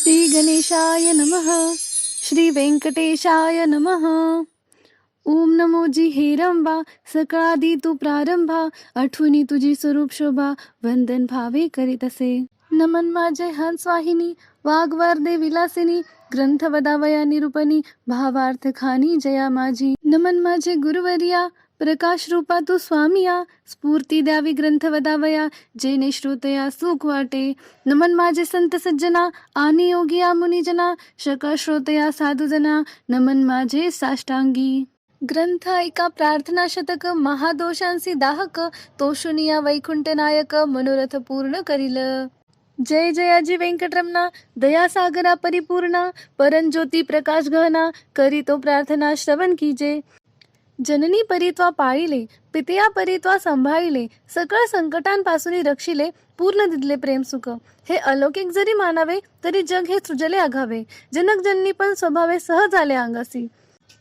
श्री गणेशाय नमः. श्री व्यंकटेशाय नमः. ओम नमो जी हेरंबा, सकाळादी तू प्रारंभा, आठवणी तुझी स्वरूप शोभा, वंदन भावे करीत असे. नमन माझे हंस वाहिनी, वाग्वार्धे विलासिनी, ग्रंथ वदावया निरूपणी, भावार्थ खानी जया माझी. नमन माझे गुरुवर्या, प्रकाश रूपा तू स्वामिया, स्फूर्ती द्यावी ग्रंथ वदावया, जेने श्रोतया सुख वाटे. नमन माझे संत सज्जना, आणि योगिया मुनिजना, शकळ श्रोतया साधुजना, नमन माझे साष्टांगी. ग्रंथ ऐका प्रार्थना शतक, महादोषांसी दाहक, तोषुनिया वैकुंठ नायक, मनोरथ पूर्ण करील. जय जयाजी व्यंकटरमणा, दयासागरा परिपूर्णा, परंज्योती प्रकाश गहना, करीतो प्रार्थना श्रवण कीजे. जननी परित्वा पाळिले, पितया परित्वा सांभाळिले, सकळ संकटांपासून रक्षिले, पूर्ण दिदले प्रेम सुख. हे अलौकिक जरी मानावे, तरी जग हे सृजले आघावे, जनक जननी पण स्वभावे सहज आले अंगासी.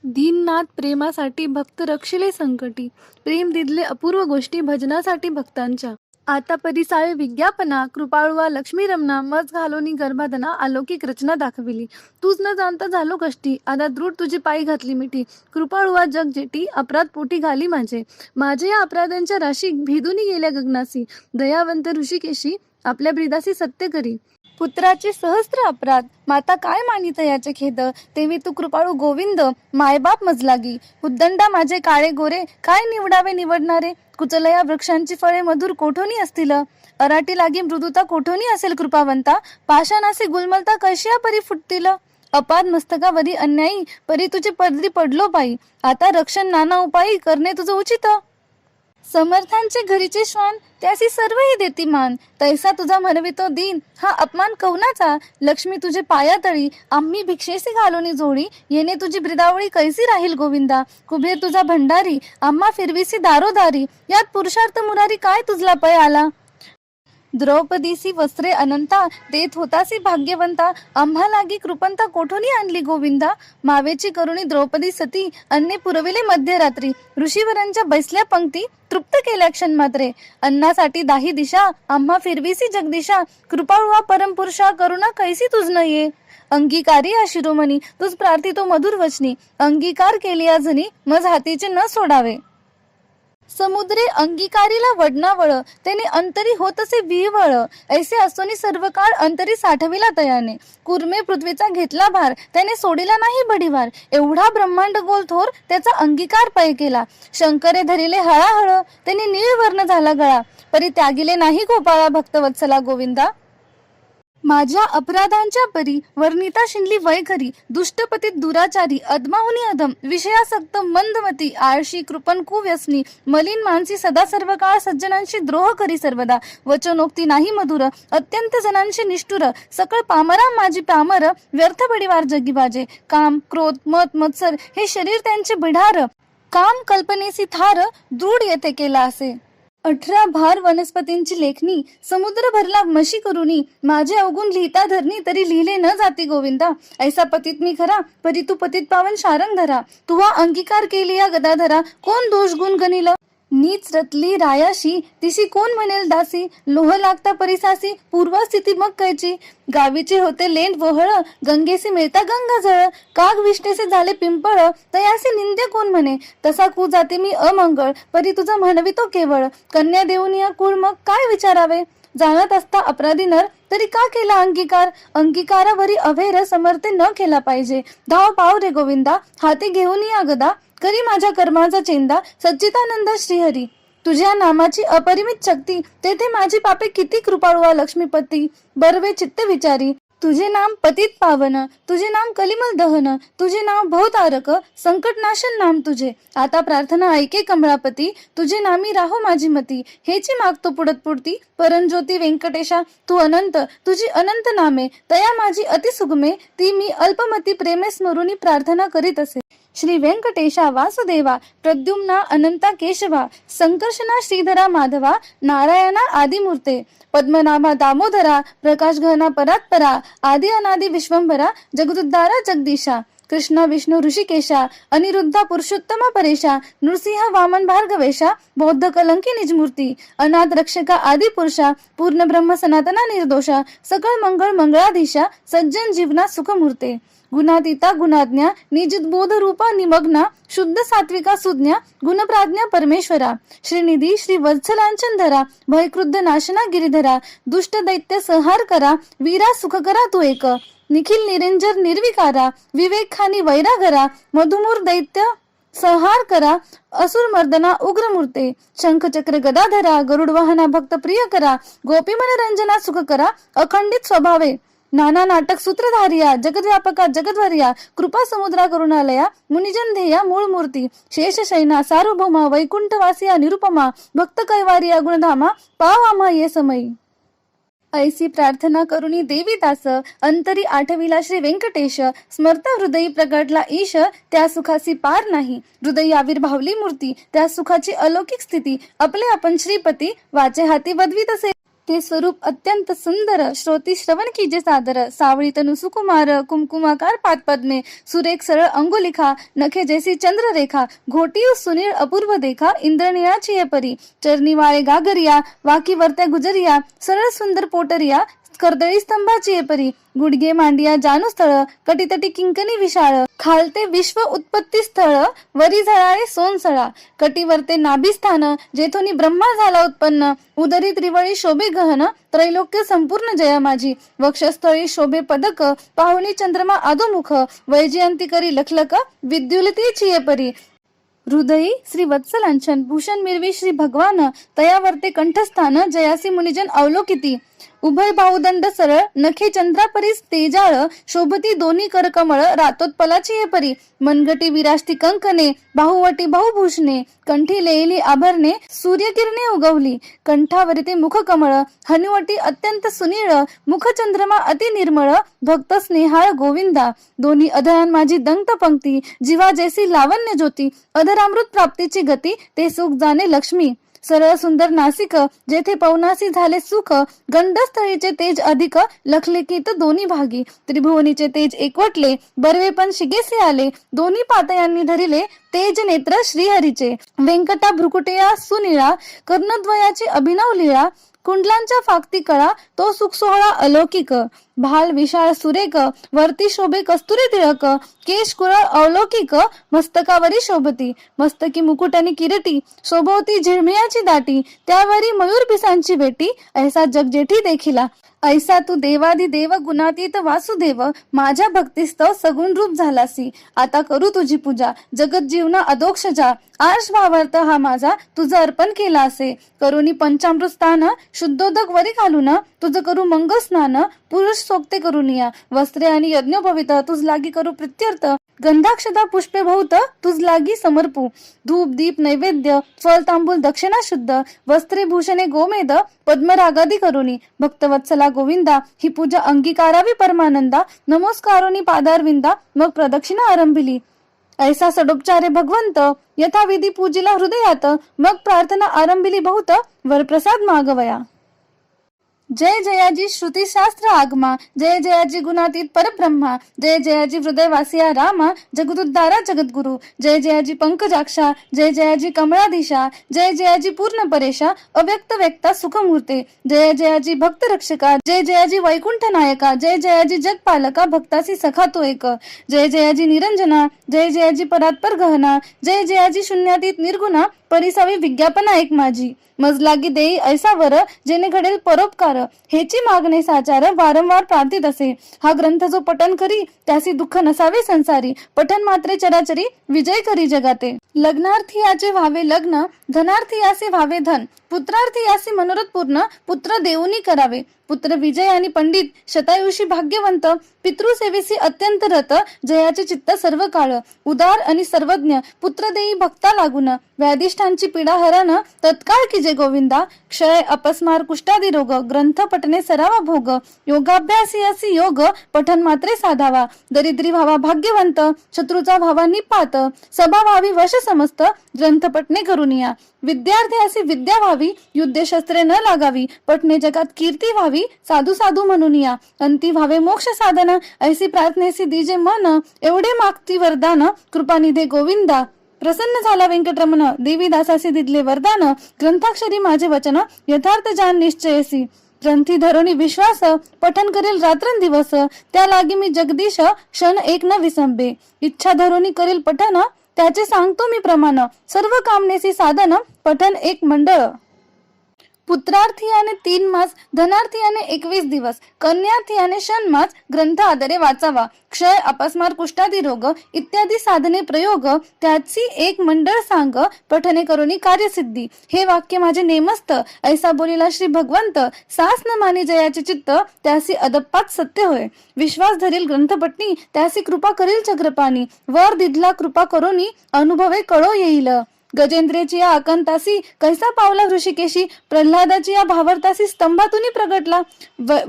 दीननाथ प्रेमासाठी भक्त रक्षिले संकटी, प्रेम दिदले अपूर्व गोष्टी भजनासाठी भक्तांच्या. आता परिसाळे विज्ञापना, कृपाळुवा लक्ष्मी रमणा, मज घालोनी गर्भाधना, अलौकिक रचना दाखविली. तूच न जाणता झालो कष्टी, आता दृढ तुझी पायी घातली मिठी. कृपाळुवा जग जेटी, अपराध पोटी घाली माझे. माझे या अपराधांच्या राशी भेदूनी गेल्या गगनासी. दयावंत ऋषिकेशी, आपल्या ब्रिदासी सत्य करी. पुत्राचे सहस्त्र अपराध, माता काय मानित याचे खेद. तेवी तू कृपाळू गोविंद, मायबाप मजलागी. उद्दंडा माझे काळे गोरे, काय निवडावे निवडणारे. कुचलया वृक्षांची फळे मधुर कोठोनी असतील. अराटी लागी मृदुता कोठोनी असेल कृपावंता. पाषाणासी गुलमलता कशा परी फुटतील. अपाद मस्तकावरी अन्यायी, परी तुझे पदरी पडलो पायी. आता रक्षण नाना उपायी, करणे तुझं उचित. समर्थांचे घरीचे श्वान, त्यासी सर्वही देती मान. तैसा तुझा म्हणवितो दीन, हा अपमान कवनाचा. लक्ष्मी तुझे पायातळी, आम्ही भिक्षेसी घालोनी जोडी. येणे तुझी ब्रिदावळी कैसी राहील गोविंदा. कुबेर तुझा भंडारी, आम्हा फिरविसी दारोदारी. यात पुरुषार्थ मुरारी, काय तुझला पय आला. द्रौपदीसी वस्त्रे अनंता, देत होतासी भाग्यवंता. आम्हा लागी कृपंता कोठोनी आणली गोविंदा. मावेची करुणी द्रौपदी सती, अन्ने पुरविले मध्यरात्री. ऋषीवरांच्या बैसल्या पंक्ती, तृप्त केल्या क्षण मात्रे. अन्नासाठी दाही दिशा, आम्हा फिरविसी जगदिशा. कृपाळुवा परमपुरुषा, करुणा कैसी तुझ न ये. अंगीकारी या शिरोमणी, तुझ प्रार्थितो मधुर वचनी. अंगीकार केली जनी, मज हातीचे न सोडावे. समुद्रे अंगीकारीला वडनावळ, त्याने अंतरी होत असे विहवळ. ऐसे असोनी सर्व काळ, अंतरी साठविला तयाने. कुर्मे पृथ्वीचा घेतला भार, त्याने सोडिला नाही बडीवार. एवढा ब्रह्मांड गोल थोर, त्याचा अंगीकार पै केला. शंकरे धरिले हळाहळ, त्याने नीळवर्ण झाला गळा. परी त्यागिले नाही गोपाळा भक्तवत्सला गोविंदा. माझ्या अपराधांच्या परी, वर्णिता शिनली वैखरी. दुष्टपतीत दुराचारी, अदमाहुनी अधम. विषयासक्त मंदमती, आळशी कृपण कुव्यसनी. मलिन मानसी सदा सर्व काळ, सज्जनांशी द्रोह करी सर्वदा. वचनोक्ती नाही मधुर, अत्यंत जनांशी निष्ठुर. सकळ पामरा माझी पामर, व्यर्थ बडीवार जगी बाजे. काम क्रोध मत मत्सर, हे शरीर त्यांचे बिढार. काम कल्पनेसी थार, दृढ येथे केला असे. 18 भार वनस्पतींची लेखणी, समुद्र भरला मशी करुनी. माझे अवगुण लिहिता धरणी, तरी लिहिले न जाती गोविंदा. ऐसा पतित मी खरा, परी तू पतित पावन शारंग धरा. तुवा अंगीकार केली या गदाधरा, कोण दोष गुण गणिल. नीच रतली रायाशी, तिशी कोण म्हणेल दासी. लोह लागता परिसासी, पूर्वस्थिती मग कैची. गावीचे होते लेंड वहळ, गंगेसी मिळता गंगा जळ. काग विष्णेसे झाले पिंपळ, तयासी निंद्य कोण म्हणे. तसा कु जाते मी अमंगळ, परी तुझा म्हणवितो केवळ. कन्या देऊन या कुळ, मग काय विचारावे. जाणत असता अपराधी नर, तरी का केला अंगीकार. अंगीकारावरी अभेर, समर्थे न केला पाहिजे. धाव पाव रे गोविंदा, हाती घेऊन या गदा. करी माझ्या कर्माचा चेंदा, सच्चिदानंद श्रीहरी. तुझ्या नामाची अपरिमित शक्ती, तेथे माझी पापे किती कृपाळुवा लक्ष्मीपती. बर्वे चित्त विचारी, तुझे नाम पतित पावन, तुझे नाम कलिमल दहन. तुझे नाम भवतारक, संकटनाशन नाम तुझे. आता प्रार्थना ऐके कमळापती, तुझे नामी राहो माझी मती. हेची मागतो पुढत पुढती, परंज्योती व्यंकटेशा तू अनंत. तुझी अनंत नामे, तया माझी अति सुगमे. ती मी अल्पमती प्रेमे स्मरुनी प्रार्थना करीत असे. श्री व्यंकटेशा वासुदेवा, प्रद्युम्ना अनंता केशवा. संकर्षणा श्रीधरा माधवा, नारायणा आदिमूर्ते. पद्मनाभा दामोदरा, प्रकाश घना परात्परा. आदि अनादि विश्वंभरा, जगदुद्धारा जगदीशा. कृष्ण विष्णू ऋषिकेशा अनिरुद्धा पुरुषोत्तम परेशा नृसिंह वामन भार्गवेशा बौद्ध कलंकी निजमूर्ती अनाथ रक्षका आदि पुरुषा पूर्ण ब्रह्म सनातना निर्दोषा सकळ मंगळ मंगळाधीशा सज्जन जीवना सुखमूर्ते गुणातीता गुणाज्ञा निजित बोध रूपा निमग्ना शुद्ध सात्विका सुज्ञा गुणप्राज्ञा परमेश्वरा श्रीनिधी श्री वत्सलांचन धरा भयक्रुद्ध नाशना गिरिधरा दुष्ट दैत्य संहार करा वीरा सुख करा तू एक निखिल निरंजर निर्विकारा विवेक खानी वैरागरा मधुमूर दैत्य संहार करा असुर मर्दना उग्र मूर्ते शंख चक्र गदाधरा गरुड वाहना भक्त प्रिय करा गोपी मनरंजना सुख करा अखंडित स्वभावे नाना नाटक सूत्रधारिया जगद्व्यापका जगद्वर्या कृपा समुद्रा करुणालया मुनिजन ध्येया मूळ मूर्ती शेषशयना सार्वभौमा वैकुंठवासिया निरुपमा भक्त कैवारिया गुणधामा पाव आम्हा ये समयी ऐसी प्रार्थना करुणी देवी दास अंतरी आठविला श्री व्यंकटेश स्मरता हृदयी प्रगटला ईश त्या सुखाची पार नाही हृदयी आविर्भावली मूर्ती त्या सुखाची अलौकिक स्थिती आपले आपण श्रीपती वाचे हाती वदवीत असे ते स्वरूप अत्यंत सुंदर श्रोती श्रवण कीजे सादर सावळी तनु सुकुमार कुमकुमाकार पादपद्मे सुरेख सरळ अंगुलिखा नखे जैसी चंद्ररेखा घोटी सुनीळ अपूर्व देखा इंद्रनिळाची ये परी चरणी वाळे गागरिया वाकी वरत्या गुजरिया सरळ सुंदर पोटरिया कर्दळी स्तंभाची ये परी गुडगे मांडिया जानूस्थळ कटितटी किंकणी विशाळ खालते विश्व उत्पत्ती स्थळ वरी झळाळे सोनसळा कटिवरते नाभिस्थान जेथोनी ब्रह्मा झाला उत्पन्न उदरी त्रिवळी शोभे गहन त्रैलोक्य संपूर्ण जया माझी वक्षस्थळी शोभे पदक पाहुणी चंद्रमा आदोमुख वैजयंती करी लखलक विद्युलतेची ये परी हृदयी श्री वत्सलांचन भूषण मिरवी श्री भगवान तयावरते कंठस्थान जयासी मुनिजन अवलोकिती उभय बाहुदंड सरळ नखे चंद्रापरी तेजाळ शोभती दोन्ही करकमळ रातोत्पलाची हे परी मनगटी विराष्टी कंकणे बाहुवटी बहुभूषणे कंठी लेली आभरणे सूर्यकिरणे उगवली कंठावरी ते मुखकमळ हनुवटी अत्यंत सुनीळ मुखचंद्रमा अति निर्मळ भक्त स्नेहाळ गोविंदा दोन्ही अधरान माझी दंत पंक्ती जीवा जैसी लावण्य ज्योती अधरामृत प्राप्तीची गती ते सुख जाणे लक्ष्मी सरळ सुंदर नासिक जेथे पवनासी झाले सुख गंधस्थळीचे तेज अधिक लखलेकीत दोन्ही भागी त्रिभुवनीचे तेज एकवटले बरवे पण शिगेसे आले दोन्ही पातयांनी धरिले तेज नेत्र श्रीहरीचे व्यंकटा भ्रुकुटया सुनिळा कर्णद्वयाची अभिनव लीळा कुंडलांच्या फाकती कळा तो सुख सोहळा अलौकिक भाल विशाळ सुरेख वरती शोभे कस्तुरी तिळक केश कुरळ अवलौकिक मस्तकावरी शोभती मस्तकी मुकुट आणि किरटी शोभवती झिळमिळाची दाटी त्यावरी मयूर पिसांची बेटी ऐसा जगजेठी देखिला ऐसा तू देवादी देव गुणातीत वासुदेव माझ्या भक्तिस्तव सगुण रूप झालासी आता करू तुझी पूजा जगत जीवना अदोक्ष जा आर्ष भावार्थ हा माझा तुझं अर्पण केला असे करुणी पंचामृत स्थान शुद्धोदक वरी घालून तुझं करू मंगल स्नान पुरुष सोक्ते करुनिया वस्त्रे आणि यज्ञोपवित तुझ लागी करू प्रित्यर्थ गंधाक्षता पुष्पे बहुत तुझ लागी समर्पू धूप दीप नैवेद्य फल तांबूल दक्षिणा शुद्ध वस्त्रे भूषणे गोमेद पद्मरागादी करुणी भक्तवत्सला गोविंदा ही पूजा अंगीकारावी परमानंदा नमस्कारोनी पादारविंदा मग प्रदक्षिणा आरंभिली ऐसा सडोपचारे भगवंत यथाविधी पूजिला हृदयात मग प्रार्थना आरंभिली बहुत वरप्रसाद मागवया जय जयाजी श्रुती शास्त्र आगमा जय जयाजी गुणातीत परब्रह्मा जय जयाजी हृदयवासिया रामा जगदुद्धारा जगद्गुरु जय जयाजी पंकजाक्षा जय जयाजी कमळाधीशा जय जयाजी पूर्ण परेशा अव्यक्त व्यक्ता सुखमूर्ते जय जयाजी भक्त रक्षका जय जयाजी वैकुंठ नायका जय जयाजी जगपालका भक्तासी सखा तो एक जय जयाजी निरंजना जय जयाजी परात्पर गहना जय जयाजी शून्यातीत निर्गुणा परिसावी विज्ञापना एक माझी मजलागी देई ऐसा वर जेणे घडेल परोपकार हेची मागणे साचार वारंवार प्रार्थित असे हा ग्रंथ जो पठन करी त्यासी दुःख नसावे संसारी पठन मात्रे चराचरी विजय करी जगाते लग्नार्थी याचे व्हावे लग्न धनार्थी याचे व्हावे धन पुत्रार्थी याचे मनोरथ पूर्ण पुत्र देऊनी करावे पुत्र विजय आणि पंडित शतायुषी भाग्यवंत पितृसेवेसी अत्यंत रत जयाचे चित्त सर्व काळ उदार आणि सर्वज्ञ पुत्र देई भक्ता लागून व्याधिष्ठांची पीडा हरण तत्काळ की जय गोविंदा क्षय अपस्मार कुष्ठादी रोग ग्रंथ पठने सरावा भोग योगाभ्यासी असी योग पठन मात्रे साधावा दरिद्री व्हावा भाग्यवंत शत्रूचा व्हावा निपात सभा व्हावी वश समस्त ग्रंथ पठने करून या विद्यार्थी अशी विद्या व्हावी युद्ध शस्त्रे न लागावी पठणे जगात कीर्ती व्हावी वेळी साधू साधू म्हणून या, अंती व्हावे मोक्ष साधन, ऐसी प्रार्थनेसी दिजे मन, एवढे मागती वरदान, कृपानिधे गोविंदा. प्रसन्न झाला व्यंकटरमण, देवी दासासी दिदले वरदान, ग्रंथाक्षरी माझे वचन, यथार्थ जाण निश्चयसी. ग्रंथी धरोणी विश्वास, पठन करेल रात्रंदिवस, त्या लागी मी जगदीश, क्षण एक न विसंबे. इच्छा धरोणी करेल पठन, त्याचे सांगतो मी प्रमाण, सर्व कामनेसी साधन, पठन एक मंडळ. पुत्रार्थीयाने 3 मास, धनार्थीयाने 21 दिवस, कन्यार्थीयाने षण्मास, ग्रंथ आदरे वाचावा. क्षय, अपस्मार, कुष्ठादी रोग इत्यादी साधने प्रयोग, त्याची एक मंडळ सांग, पठने करुणी कार्यसिद्धी. हे वाक्य माझे नेमस्त, ऐसा बोलिला श्री भगवंत, सास न मानी जयाचे चित्त, त्यासी अदप्पात सत्य होय. विश्वास धरील ग्रंथपटणी, त्यासी कृपा करील चक्रपाणी, वर दिधला कृपा करुणी, अनुभवे कळो येईल. गजेंद्रेची या आकांतासी, कैसा पावला ऋषिकेशी, प्रल्हादाची या भावर्तासी, स्तंभातून प्रगटला.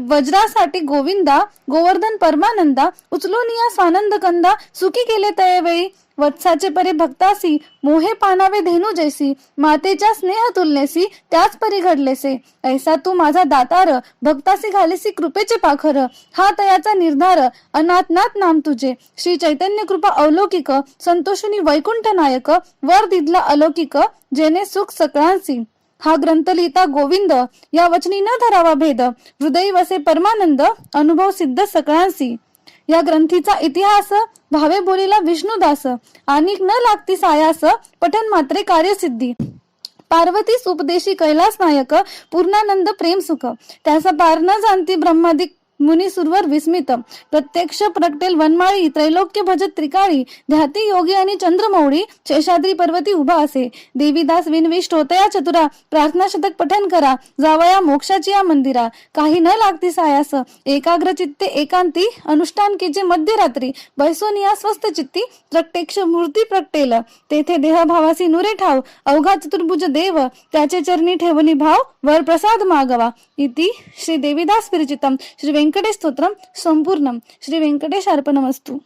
वज्रासाठी गोविंदा, गोवर्धन परमानंदा, उचलून या स्वानंद कंदा, सुखी केले तयवेळी. वत्साचे परी भक्तासी, मोहे पानावे धेनू जैसी, मातेच्या स्नेह तुलनेसी, त्याच परी घडलेसे. ऐसा तू माझा दातार, भक्तासी घालेसी कृपेचे पाखर. हा तयाचा निर्धार, अनाथनाथ नाम तुझे. श्री चैतन्य कृपा अवलौकिक, संतोषुनी वैकुंठ नायक, वर दिधला अलौकिक, जेणे सुख सकळांसी. हा ग्रंथ लिहिता गोविंद, या वचनी न धरावा भेद, हृदयी वसे परमानंद, अनुभव सिद्ध सकळांसी. या ग्रंथीचा इतिहास, भावे बोलिला विष्णुदास, आणि न लागती सायास, पठन मात्रे कार्यसिद्धी. पार्वतीस उपदेशी कैलास नायक, पूर्णानंद प्रेम सुख, त्याचा पार न जाणती ब्रह्मादिक मुनी सुरवर विस्मित. प्रत्यक्ष प्रगटेल वनमाळी, त्रैलोक्य भजत त्रिकाळी, ध्याती योगी आणि चंद्रमौळी, शेषाद्री पर्वती उभा असे. देवीदास विनविष्ट होतया चतुरा, प्रार्थना शतक पठन करा, जावया मोक्षाची या मंदिरा. काही न लागती सायास, एकाग्र चित्ते एकांती, अनुष्ठान केजे मध्यरात्री, बैसोनिया स्वस्थ चित्ती, प्रत्यक्ष मूर्ती प्रगटेल, तेथे देहभावासी नुरे ठाव, अवघा चतुर्भुज देव, त्याचे चरणी ठेवणी भाव, वर प्रसाद मागवा. इति श्री देवीदास विरचितम श्री व्यंकटेश स्तोत्रम संपूर्णम. श्री व्यंकटेश अर्पणमस्तु.